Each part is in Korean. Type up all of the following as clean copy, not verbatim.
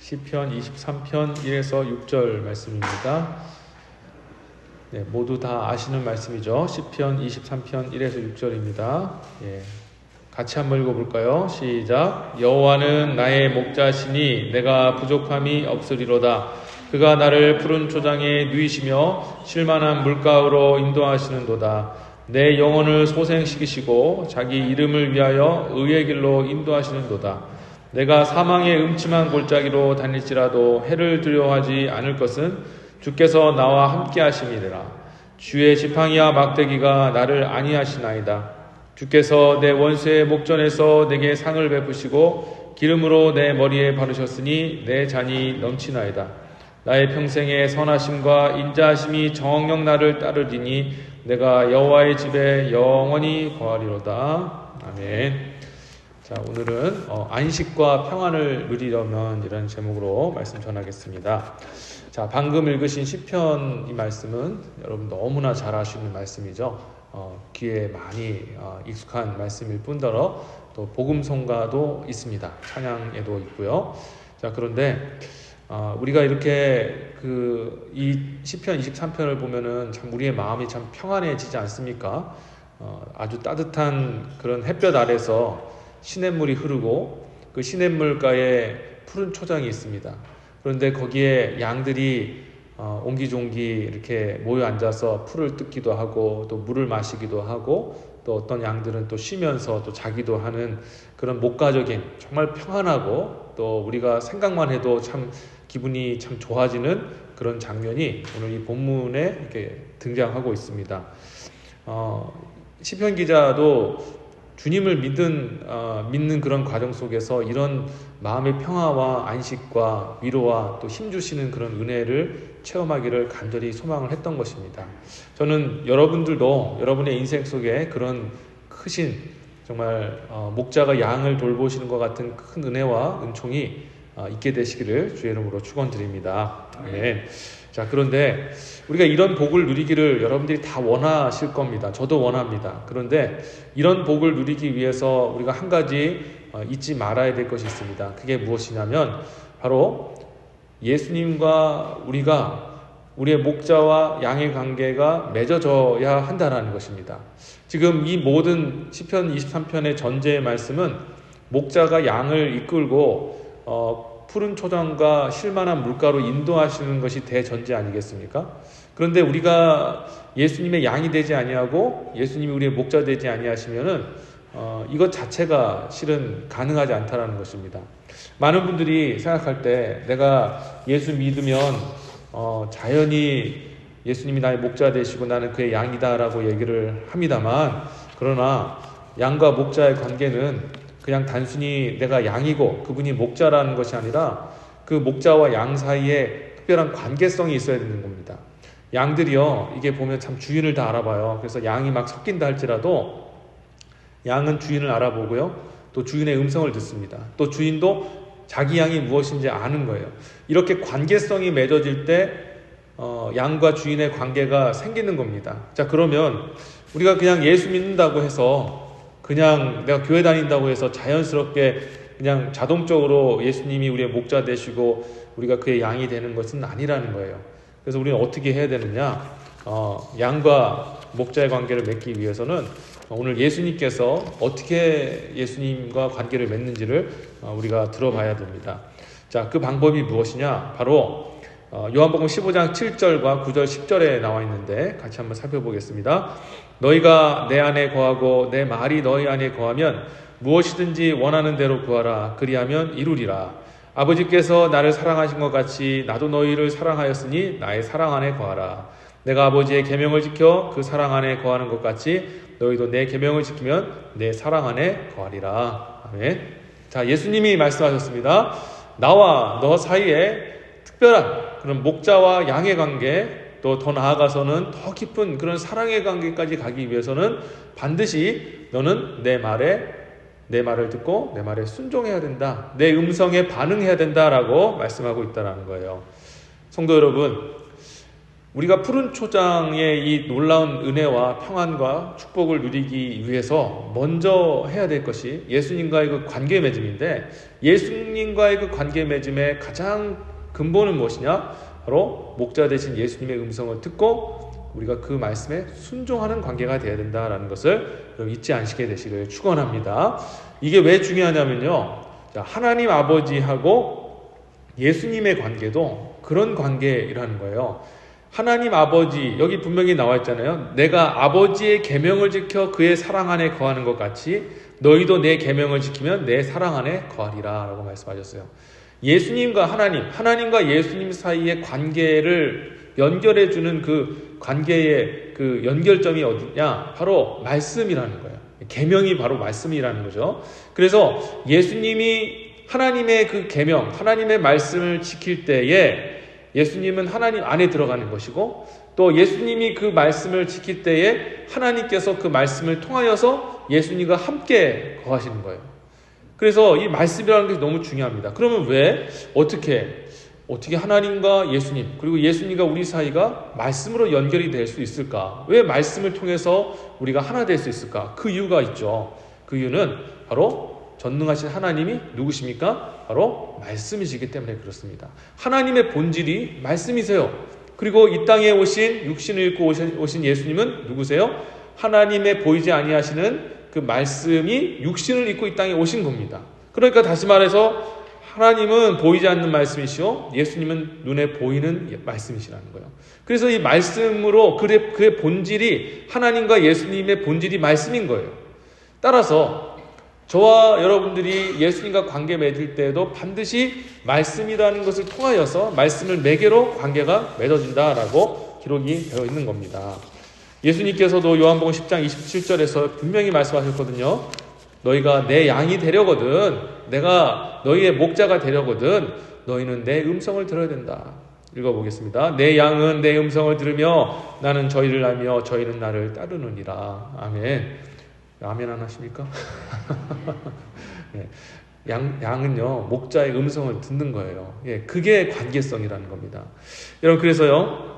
시편 23편 1에서 6절 말씀입니다. 네, 모두 다 아시는 말씀이죠. 시편 23편 1에서 6절입니다. 예, 같이 한번 읽어볼까요? 시작. 여호와는 나의 목자시니 내가 부족함이 없으리로다. 그가 나를 푸른 초장에 누이시며 쉴만한 물가로 인도하시는도다. 내 영혼을 소생시키시고 자기 이름을 위하여 의의 길로 인도하시는도다. 내가 사망의 음침한 골짜기로 다닐지라도 해를 두려워하지 않을 것은 주께서 나와 함께 하심이라. 주의 지팡이와 막대기가 나를 안위하시나이다. 주께서 내 원수의 목전에서 내게 상을 베푸시고 기름으로 내 머리에 바르셨으니 내 잔이 넘치나이다. 나의 평생의 선하심과 인자하심이 정녕 나를 따르리니 내가 여호와의 집에 영원히 거하리로다. 아멘. 자, 오늘은 안식과 평안을 누리려면 이라는 제목으로 말씀 전하겠습니다. 자, 방금 읽으신 시편 이 말씀은 여러분 너무나 잘 아시는 말씀이죠. 귀에 많이 익숙한 말씀일 뿐더러 또 복음성가도 있습니다. 찬양에도 있고요. 자, 그런데 우리가 이렇게 이 시편 23편을 보면은 참 우리의 마음이 참 평안해지지 않습니까? 아주 따뜻한 그런 햇볕 아래서 시냇물이 흐르고 그 시냇물가에 푸른 초장이 있습니다. 그런데 거기에 양들이 옹기종기 이렇게 모여 앉아서 풀을 뜯기도 하고 또 물을 마시기도 하고 또 어떤 양들은 또 쉬면서 또 자기도 하는 그런 목가적인 정말 평안하고 또 우리가 생각만 해도 참 기분이 참 좋아지는 그런 장면이 오늘 이 본문에 이렇게 등장하고 있습니다. 시편 기자도 주님을 믿는 그런 과정 속에서 이런 마음의 평화와 안식과 위로와 또 힘주시는 그런 은혜를 체험하기를 간절히 소망을 했던 것입니다. 저는 여러분들도 여러분의 인생 속에 그런 크신 정말 목자가 양을 돌보시는 것 같은 큰 은혜와 은총이 있게 되시기를 주의 이름으로 축원드립니다. 네. 자, 그런데 우리가 이런 복을 누리기를 여러분들이 다 원하실 겁니다. 저도 원합니다. 그런데 이런 복을 누리기 위해서 우리가 한 가지 잊지 말아야 될 것이 있습니다. 그게 무엇이냐면 바로 예수님과 우리의 목자와 양의 관계가 맺어져야 한다는 것입니다. 지금 이 모든 시편 23편의 전제의 말씀은 목자가 양을 이끌고 푸른 초장과 쉴만한 물가로 인도하시는 것이 대전제 아니겠습니까? 그런데 우리가 예수님의 양이 되지 아니하고 예수님이 우리의 목자 되지 아니하시면은 이것 자체가 실은 가능하지 않다라는 것입니다. 많은 분들이 생각할 때 내가 예수 믿으면 자연히 예수님이 나의 목자 되시고 나는 그의 양이다라고 얘기를 합니다만, 그러나 양과 목자의 관계는 그냥 단순히 내가 양이고 그분이 목자라는 것이 아니라 그 목자와 양 사이에 특별한 관계성이 있어야 되는 겁니다. 양들이요, 이게 보면 참 주인을 다 알아봐요. 그래서 양이 막 섞인다 할지라도 양은 주인을 알아보고요, 또 주인의 음성을 듣습니다. 또 주인도 자기 양이 무엇인지 아는 거예요. 이렇게 관계성이 맺어질 때 양과 주인의 관계가 생기는 겁니다. 자, 그러면 우리가 그냥 예수 믿는다고 해서 그냥 내가 교회 다닌다고 해서 자연스럽게 그냥 자동적으로 예수님이 우리의 목자 되시고 우리가 그의 양이 되는 것은 아니라는 거예요. 그래서 우리는 어떻게 해야 되느냐? 양과 목자의 관계를 맺기 위해서는 오늘 예수님께서 어떻게 예수님과 관계를 맺는지를 우리가 들어봐야 됩니다. 자, 그 방법이 무엇이냐? 바로 요한복음 15장 7절과 9절 10절에 나와 있는데 같이 한번 살펴보겠습니다. 너희가 내 안에 거하고 내 말이 너희 안에 거하면 무엇이든지 원하는 대로 구하라. 그리하면 이루리라. 아버지께서 나를 사랑하신 것 같이 나도 너희를 사랑하였으니 나의 사랑 안에 거하라. 내가 아버지의 계명을 지켜 그 사랑 안에 거하는 것 같이 너희도 내 계명을 지키면 내 사랑 안에 거하리라. 아멘. 자, 예수님이 말씀하셨습니다. 나와 너 사이에 특별한 그런 목자와 양의 관계, 또 더 나아가서는 더 깊은 그런 사랑의 관계까지 가기 위해서는 반드시 너는 내 말을 듣고 내 말에 순종해야 된다. 내 음성에 반응해야 된다라고 말씀하고 있다는 거예요. 성도 여러분, 우리가 푸른 초장의 이 놀라운 은혜와 평안과 축복을 누리기 위해서 먼저 해야 될 것이 예수님과의 그 관계 맺음인데, 예수님과의 그 관계 맺음의 가장 근본은 무엇이냐? 바로 목자 되신 예수님의 음성을 듣고 우리가 그 말씀에 순종하는 관계가 되어야 된다라는 것을 잊지 않으시게 되시길 축원합니다. 이게 왜 중요하냐면요, 하나님 아버지하고 예수님의 관계도 그런 관계라는 거예요. 하나님 아버지, 여기 분명히 나와 있잖아요. 내가 아버지의 계명을 지켜 그의 사랑 안에 거하는 것 같이 너희도 내 계명을 지키면 내 사랑 안에 거하리라 라고 말씀하셨어요. 예수님과 하나님과 예수님 사이의 관계를 연결해주는 그 관계의 그 연결점이 어디냐? 바로 말씀이라는 거예요. 계명이 바로 말씀이라는 거죠. 그래서 예수님이 하나님의 그 계명, 하나님의 말씀을 지킬 때에 예수님은 하나님 안에 들어가는 것이고, 또 예수님이 그 말씀을 지킬 때에 하나님께서 그 말씀을 통하여서 예수님과 함께 거하시는 거예요. 그래서 이 말씀이라는 게 너무 중요합니다. 그러면 왜 어떻게 하나님과 예수님, 그리고 예수님과 우리 사이가 말씀으로 연결이 될 수 있을까? 왜 말씀을 통해서 우리가 하나 될 수 있을까? 그 이유가 있죠. 그 이유는 바로 전능하신 하나님이 누구십니까? 바로 말씀이시기 때문에 그렇습니다. 하나님의 본질이 말씀이세요. 그리고 이 땅에 오신, 육신을 입고 오신 예수님은 누구세요? 하나님의 보이지 아니하시는 그 말씀이 육신을 입고 이 땅에 오신 겁니다. 그러니까 다시 말해서 하나님은 보이지 않는 말씀이시오, 예수님은 눈에 보이는 말씀이시라는 거예요. 그래서 이 말씀으로 그의 본질이, 하나님과 예수님의 본질이 말씀인 거예요. 따라서 저와 여러분들이 예수님과 관계 맺을 때에도 반드시 말씀이라는 것을 통하여서 말씀을 매개로 관계가 맺어진다라고 기록이 되어 있는 겁니다. 예수님께서도 요한복음 10장 27절에서 분명히 말씀하셨거든요. 너희가 내 양이 되려거든, 내가 너희의 목자가 되려거든 너희는 내 음성을 들어야 된다. 읽어보겠습니다. 내 양은 내 음성을 들으며 나는 저희를 알며 저희는 나를 따르느니라. 아멘. 아멘 안 하십니까? 네. 양은요, 목자의 음성을 듣는 거예요. 예, 그게 관계성이라는 겁니다. 여러분, 그래서요,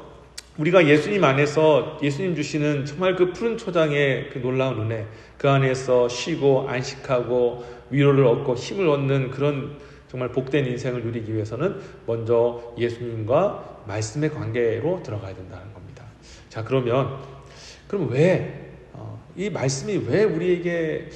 우리가 예수님 안에서 예수님 주시는 정말 그 푸른 초장의 그 놀라운 은혜, 그 안에서 쉬고 안식하고 위로를 얻고 힘을 얻는 그런 정말 복된 인생을 누리기 위해서는 먼저 예수님과 말씀의 관계로 들어가야 된다는 겁니다. 자, 그럼 왜 이 말씀이 왜 우리에게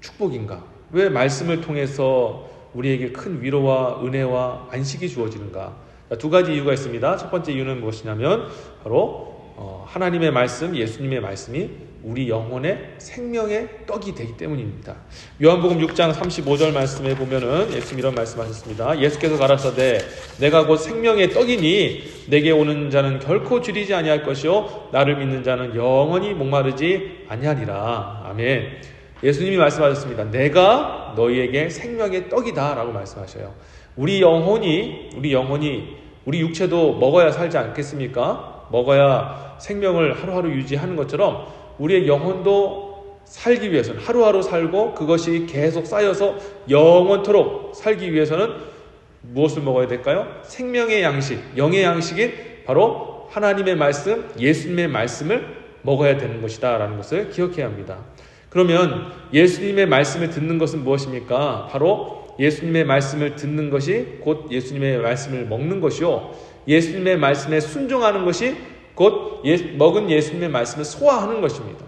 축복인가? 왜 말씀을 통해서 우리에게 큰 위로와 은혜와 안식이 주어지는가? 두 가지 이유가 있습니다. 첫 번째 이유는 무엇이냐면 바로 하나님의 말씀, 예수님의 말씀이 우리 영혼의 생명의 떡이 되기 때문입니다. 요한복음 6장 35절 말씀에 보면은 예수님 이런 말씀하셨습니다. 예수께서 가라사대 내가 곧 생명의 떡이니 내게 오는 자는 결코 줄이지 아니할 것이요 나를 믿는 자는 영원히 목마르지 아니하리라. 아멘. 예수님이 말씀하셨습니다. 내가 너희에게 생명의 떡이다 라고 말씀하셔요. 우리 영혼이 우리 육체도 먹어야 살지 않겠습니까? 먹어야 생명을 하루하루 유지하는 것처럼 우리의 영혼도 살기 위해서는 하루하루 살고 그것이 계속 쌓여서 영원토록 살기 위해서는 무엇을 먹어야 될까요? 생명의 양식, 영의 양식인 바로 하나님의 말씀, 예수님의 말씀을 먹어야 되는 것이다 라는 것을 기억해야 합니다. 그러면 예수님의 말씀을 듣는 것은 무엇입니까? 바로 예수님의 말씀을 듣는 것이 곧 예수님의 말씀을 먹는 것이요, 예수님의 말씀에 순종하는 것이 곧 먹은 예수님의 말씀을 소화하는 것입니다.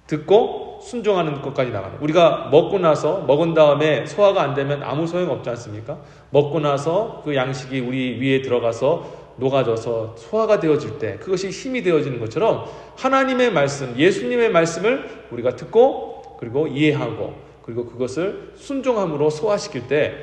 듣고 순종하는 것까지 나가는. 우리가 먹은 다음에 소화가 안 되면 아무 소용 없지 않습니까? 먹고 나서 그 양식이 우리 위에 들어가서 녹아져서 소화가 되어질 때 그것이 힘이 되어지는 것처럼 하나님의 말씀, 예수님의 말씀을 우리가 듣고 그리고 이해하고 그리고 그것을 순종함으로 소화시킬 때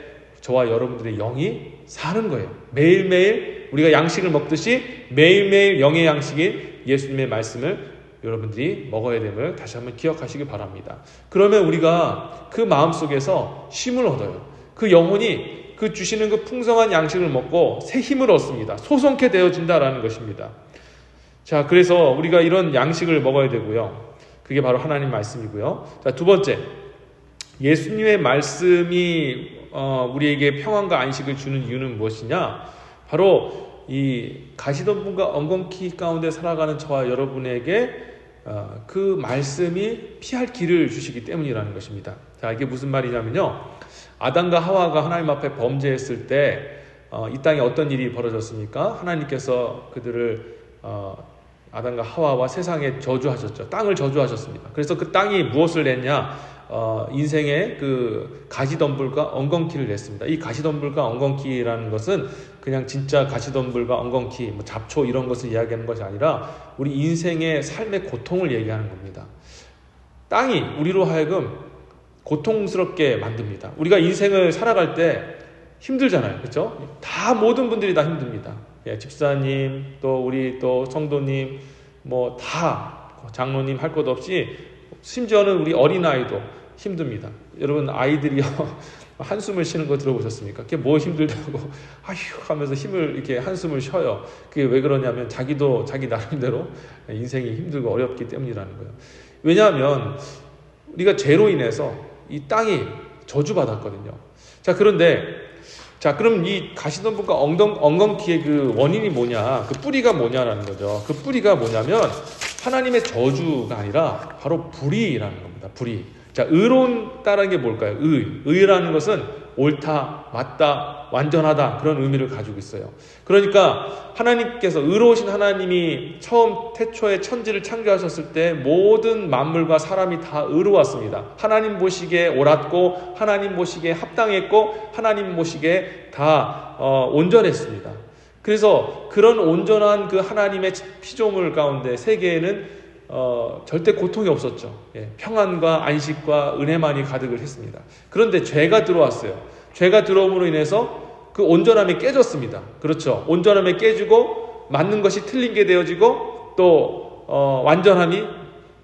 저와 여러분들의 영이 사는 거예요. 매일매일 우리가 양식을 먹듯이 매일매일 영의 양식인 예수님의 말씀을 여러분들이 먹어야 됨을 다시 한번 기억하시기 바랍니다. 그러면 우리가 그 마음속에서 쉼을 얻어요. 그 영혼이 그 주시는 그 풍성한 양식을 먹고 새 힘을 얻습니다. 소성케 되어진다라는 것입니다. 자, 그래서 우리가 이런 양식을 먹어야 되고요. 그게 바로 하나님 말씀이고요. 자, 두 번째, 예수님의 말씀이 우리에게 평안과 안식을 주는 이유는 무엇이냐? 바로 이 가시덤불과 엉겅퀴 가운데 살아가는 저와 여러분에게 그 말씀이 피할 길을 주시기 때문이라는 것입니다. 자, 이게 무슨 말이냐면요, 아담과 하와가 하나님 앞에 범죄했을 때 이 땅에 어떤 일이 벌어졌습니까? 하나님께서 그들을 아담과 하와와 세상에 저주하셨죠. 땅을 저주하셨습니다. 그래서 그 땅이 무엇을 냈냐? 인생의 그 가시덤불과 엉겅퀴를 냈습니다. 이 가시덤불과 엉겅퀴라는 것은 그냥 진짜 가시덤불과 엉겅퀴, 뭐 잡초 이런 것을 이야기하는 것이 아니라 우리 인생의 삶의 고통을 얘기하는 겁니다. 땅이 우리로 하여금 고통스럽게 만듭니다. 우리가 인생을 살아갈 때 힘들잖아요. 그렇죠? 다 모든 분들이 다 힘듭니다. 예, 집사님, 또 우리 또 성도님, 뭐 다 장로님 할 것 없이 심지어는 우리 어린아이도 힘듭니다. 여러분 아이들이요 한숨을 쉬는 거 들어보셨습니까? 그게 뭐 힘들다고 아휴 하면서 힘을 이렇게 한숨을 쉬어요. 그게 왜 그러냐면 자기도 자기 나름대로 인생이 힘들고 어렵기 때문이라는 거예요. 왜냐하면 우리가 죄로 인해서 이 땅이 저주받았거든요. 자, 그런데 그럼 이 가시덤불과 엉겅퀴의 그 원인이 뭐냐, 그 뿌리가 뭐냐라는 거죠. 그 뿌리가 뭐냐면 하나님의 저주가 아니라 바로 불의라는 겁니다. 불의. 자, 의롭다라는 게 뭘까요? 의라는 것은 옳다, 맞다, 완전하다, 그런 의미를 가지고 있어요. 그러니까 하나님께서, 의로우신 하나님이 처음 태초에 천지를 창조하셨을 때 모든 만물과 사람이 다 의로웠습니다. 하나님 보시기에 옳았고 하나님 보시기에 합당했고 하나님 보시기에 다 온전했습니다. 그래서 그런 온전한 그 하나님의 피조물 가운데 세계에는 절대 고통이 없었죠. 예, 평안과 안식과 은혜만이 가득을 했습니다. 그런데 죄가 들어왔어요. 죄가 들어옴으로 인해서 그 온전함이 깨졌습니다. 그렇죠. 온전함이 깨지고 맞는 것이 틀린 게 되어지고 또 완전함이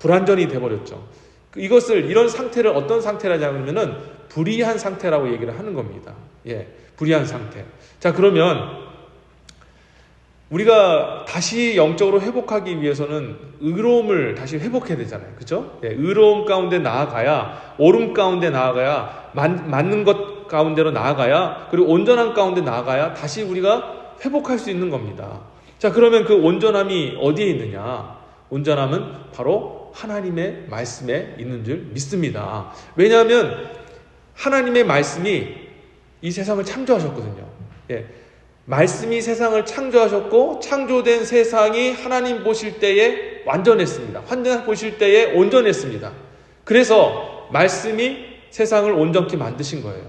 불완전이 되어버렸죠. 이런 상태를 어떤 상태라냐면은 불의한 상태라고 얘기를 하는 겁니다. 예, 불의한 상태. 자, 그러면 우리가 다시 영적으로 회복하기 위해서는 의로움을 다시 회복해야 되잖아요. 그죠? 예, 의로움 가운데 나아가야, 옳음 가운데 나아가야, 맞는 것 가운데로 나아가야, 그리고 온전한 가운데 나아가야 다시 우리가 회복할 수 있는 겁니다. 자, 그러면 그 온전함이 어디에 있느냐? 온전함은 바로 하나님의 말씀에 있는 줄 믿습니다. 왜냐하면 하나님의 말씀이 이 세상을 창조하셨거든요. 예. 말씀이 세상을 창조하셨고 창조된 세상이 하나님 보실 때에 완전했습니다. 하나님 보실 때에 온전했습니다. 그래서 말씀이 세상을 온전케 만드신 거예요.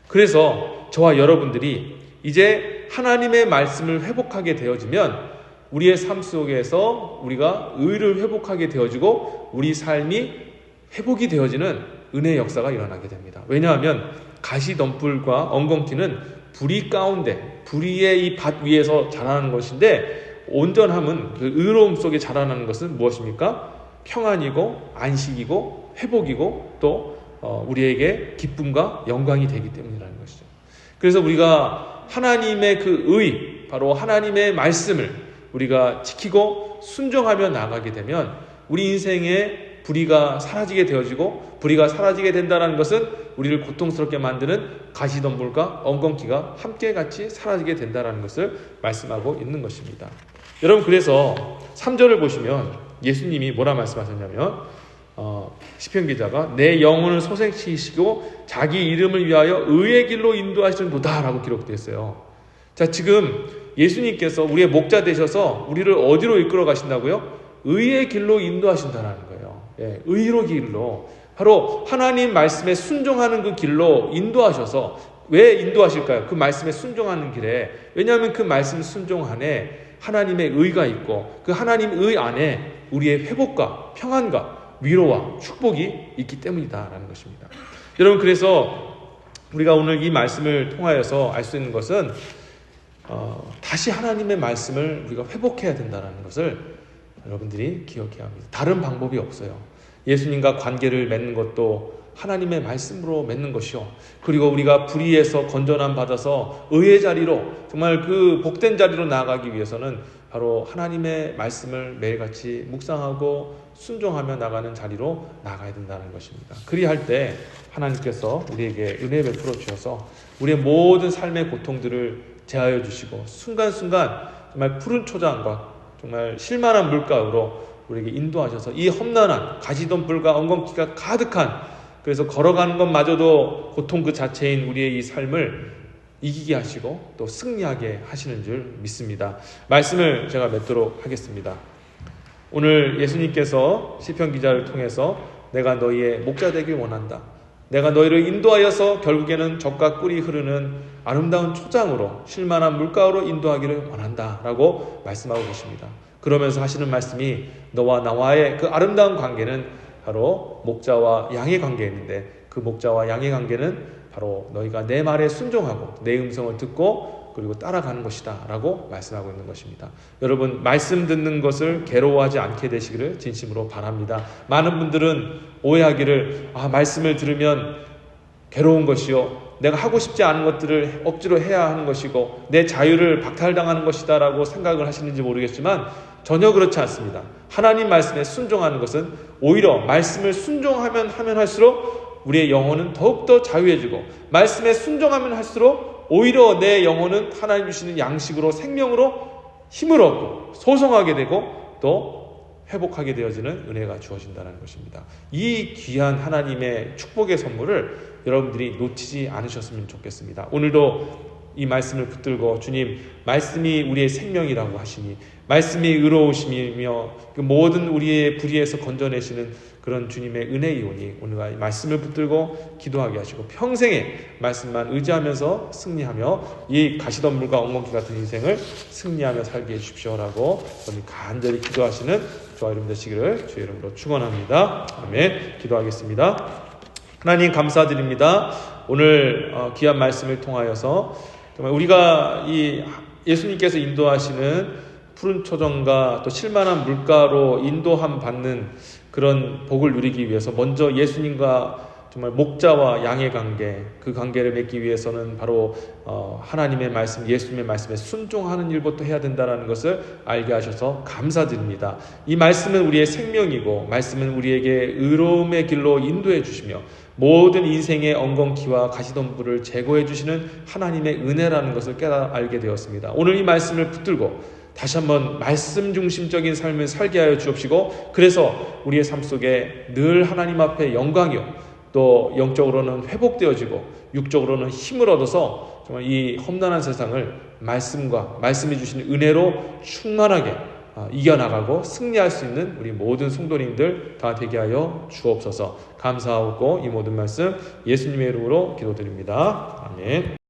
그래서 저와 여러분들이 이제 하나님의 말씀을 회복하게 되어지면 우리의 삶 속에서 우리가 의를 회복하게 되어지고 우리 삶이 회복이 되어지는 은혜의 역사가 일어나게 됩니다. 왜냐하면 가시덤불과 엉겅퀴는 불의 가운데, 불의의 이 밭 위에서 자라나는 것인데, 온전함은, 그 의로움 속에 자라나는 것은 무엇입니까? 평안이고 안식이고 회복이고 또 우리에게 기쁨과 영광이 되기 때문이라는 것이죠. 그래서 우리가 하나님의 그 의, 바로 하나님의 말씀을 우리가 지키고 순종하며 나가게 되면 우리 인생의 불의가 사라지게 되어지고, 불의가 사라지게 된다는 것은 우리를 고통스럽게 만드는 가시덤불과 엉겅퀴가 함께 같이 사라지게 된다는 것을 말씀하고 있는 것입니다. 여러분, 그래서 3절을 보시면 예수님이 뭐라 말씀하셨냐면 시편 기자가 내 영혼을 소생시키시고 자기 이름을 위하여 의의 길로 인도하시는도다 라고 기록되어 있어요. 자, 지금 예수님께서 우리의 목자 되셔서 우리를 어디로 이끌어 가신다고요? 의의 길로 인도하신다는 거예요. 예, 의로 길로, 바로 하나님 말씀에 순종하는 그 길로 인도하셔서, 왜 인도하실까요? 그 말씀에 순종하는 길에. 왜냐하면 그 말씀 순종 안에 하나님의 의가 있고 그 하나님 의 안에 우리의 회복과 평안과 위로와 축복이 있기 때문이다라는 것입니다. 여러분, 그래서 우리가 오늘 이 말씀을 통하여서 알 수 있는 것은 다시 하나님의 말씀을 우리가 회복해야 된다는 것을 여러분들이 기억해야 합니다. 다른 방법이 없어요. 예수님과 관계를 맺는 것도 하나님의 말씀으로 맺는 것이요, 그리고 우리가 불의에서 건전함 받아서 의의 자리로, 정말 그 복된 자리로 나아가기 위해서는 바로 하나님의 말씀을 매일같이 묵상하고 순종하며 나가는 자리로 나가야 된다는 것입니다. 그리할 때 하나님께서 우리에게 은혜 베풀어 주셔서 우리의 모든 삶의 고통들을 제하여 주시고 순간순간 정말 푸른 초장과 정말 실만한 물가로 우리에게 인도하셔서 이 험난한 가시덤불과 엉겅퀴가 가득한, 그래서 걸어가는 것마저도 고통 그 자체인 우리의 이 삶을 이기게 하시고 또 승리하게 하시는 줄 믿습니다. 말씀을 제가 맺도록 하겠습니다. 오늘 예수님께서 시편 기자를 통해서 내가 너희의 목자 되길 원한다, 내가 너희를 인도하여서 결국에는 젖과 꿀이 흐르는 아름다운 초장으로 실만한 물가로 인도하기를 원한다 라고 말씀하고 계십니다. 그러면서 하시는 말씀이 너와 나와의 그 아름다운 관계는 바로 목자와 양의 관계인데, 그 목자와 양의 관계는 바로 너희가 내 말에 순종하고 내 음성을 듣고 그리고 따라가는 것이다 라고 말씀하고 있는 것입니다. 여러분, 말씀 듣는 것을 괴로워하지 않게 되시기를 진심으로 바랍니다. 많은 분들은 오해하기를 말씀을 들으면 괴로운 것이요, 내가 하고 싶지 않은 것들을 억지로 해야 하는 것이고 내 자유를 박탈당하는 것이다 라고 생각을 하시는지 모르겠지만 전혀 그렇지 않습니다. 하나님 말씀에 순종하는 것은 오히려 말씀을 순종하면 할수록 우리의 영혼은 더욱더 자유해지고, 말씀에 순종하면 할수록 오히려 내 영혼은 하나님 주시는 양식으로 생명으로 힘을 얻고 소성하게 되고 또 회복하게 되어지는 은혜가 주어진다는 것입니다. 이 귀한 하나님의 축복의 선물을 여러분들이 놓치지 않으셨으면 좋겠습니다. 오늘도 이 말씀을 붙들고 주님, 말씀이 우리의 생명이라고 하시니 말씀이 의로우심이며 그 모든 우리의 불의에서 건져내시는 그런 주님의 은혜이오니 오늘과 이 말씀을 붙들고 기도하게 하시고 평생에 말씀만 의지하면서 승리하며 이 가시덤불과 엉겅퀴 같은 인생을 승리하며 살게 해주십시오라고 오늘 간절히 기도하시는 저와 여러분 되시기를 주의 이름으로 축원합니다. 아멘. 기도하겠습니다. 하나님 감사드립니다. 오늘 귀한 말씀을 통하여서 정말 우리가 이 예수님께서 인도하시는 푸른 초정과 또 실만한 물가로 인도함 받는 그런 복을 누리기 위해서 먼저 예수님과 정말 목자와 양의 관계, 그 관계를 맺기 위해서는 바로 하나님의 말씀, 예수님의 말씀에 순종하는 일부터 해야 된다는 것을 알게 하셔서 감사드립니다. 이 말씀은 우리의 생명이고 말씀은 우리에게 의로움의 길로 인도해 주시며 모든 인생의 엉겅퀴와 가시덤불을 제거해 주시는 하나님의 은혜라는 것을 알게 되었습니다. 오늘 이 말씀을 붙들고 다시 한번 말씀 중심적인 삶을 살게 하여 주옵시고, 그래서 우리의 삶 속에 늘 하나님 앞에 영광이요 또 영적으로는 회복되어지고 육적으로는 힘을 얻어서 정말 이 험난한 세상을 말씀과 말씀이 주시는 은혜로 충만하게 이겨나가고 승리할 수 있는 우리 모든 성도님들 다 되게 하여 주옵소서. 감사하고 이 모든 말씀 예수님의 이름으로 기도드립니다. 아멘.